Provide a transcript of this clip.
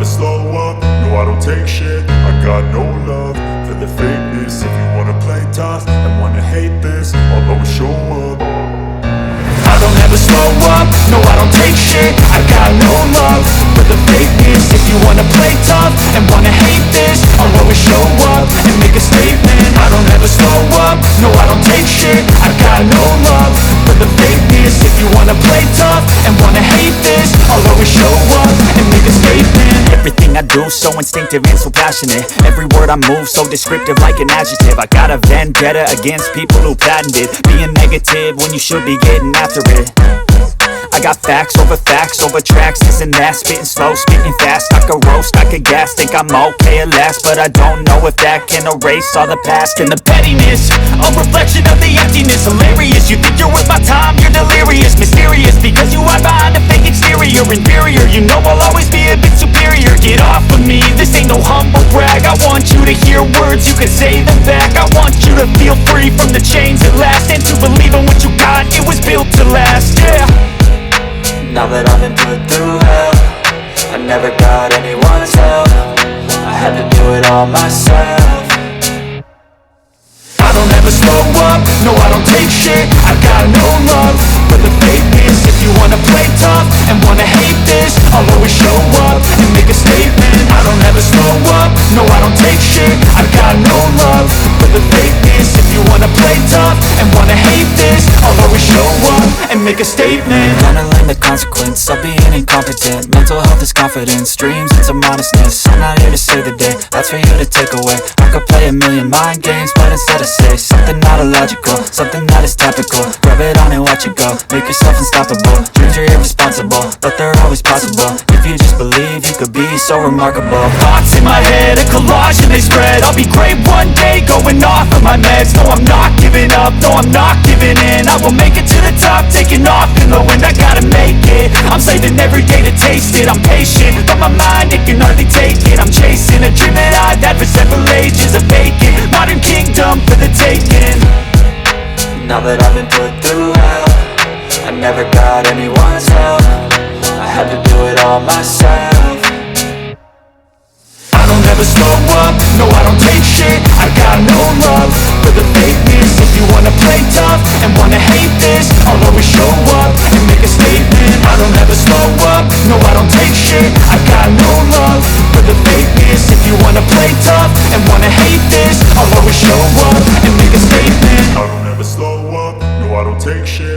slow up, no I don't take shit. I got no love for the fakeness. If you wanna play tough and wanna hate this, I'll always show up. I don't ever slow up, no I don't take shit. I got no love for the fakeness. If you wanna play tough and wanna hate this, I'll always show up and make a statement. I don't ever slow up, no I don't take shit. I got no love for the fakeness. If you wanna play tough and wanna hate this, I'll always show up and make a statement. Everything I do so instinctive and so passionate. Every word I move so descriptive like an adjective. I got a vendetta against people who patented being negative when you should be getting after it. I got facts over tracks, this and that. Spitting slow, spitting fast, I could roast, I could gas. Think I'm okay at last, but I don't know if that can erase all the past. And the pettiness, a reflection of the emptiness. Hilarious, you think you're worth my time, you're delirious. Mysterious, because you hide behind a fake exterior. Inferior, you know I'll always be a bit superior. Get off of me, this ain't no humble brag. I want you to hear words, you can say them back. I want you to feel free from the chains at last, and to believe in what you got, it was built to last, yeah. Now that I've been put through hell, I never got anyone's help. I had to do it all myself. I don't ever slow up, no I don't take shit. I got no love for the fakeness. If you wanna play tough and wanna hate this, I'll always show up and make a statement. I don't ever slow up, no I don't take shit. I got no love for the fakeness. If you wanna play tough and wanna hate this, I'll always show up and make a statement. Gonna learn the consequence of being incompetent. Mental health is confidence, dreams into modestness. I'm not here to save the day, that's for you to take away. I could play a million mind games, but instead I say something not illogical, something that is topical. Rub it on and watch it go, make yourself unstoppable. Dreams are irresponsible, but they're always possible. If you just believe, you could be so remarkable. Thoughts in my head, a collage and they spread. I'll be great one day, going off of my meds. No, I'm not giving up, no, I'm not giving in. I will make it to the top, taking off in the wind. I gotta make it, I'm saving every day to taste it. I'm patient, but my mind, it can hardly take it. I'm chasing a dream that I've had for several ages. A vacant, modern kingdom for the taking. Now that I've been put through hell, I never got anyone's help. I had to do it all myself. I don't ever slow up, no I don't take shit. I got no love for the fakeness. If you wanna play tough and wanna hate this, I'll always show up and make a statement. I don't ever slow up, no I don't take shit. I got no love for the fakeness. If you wanna play tough and wanna hate this, I'll always show up and make a statement. I don't ever slow up, no I don't take shit.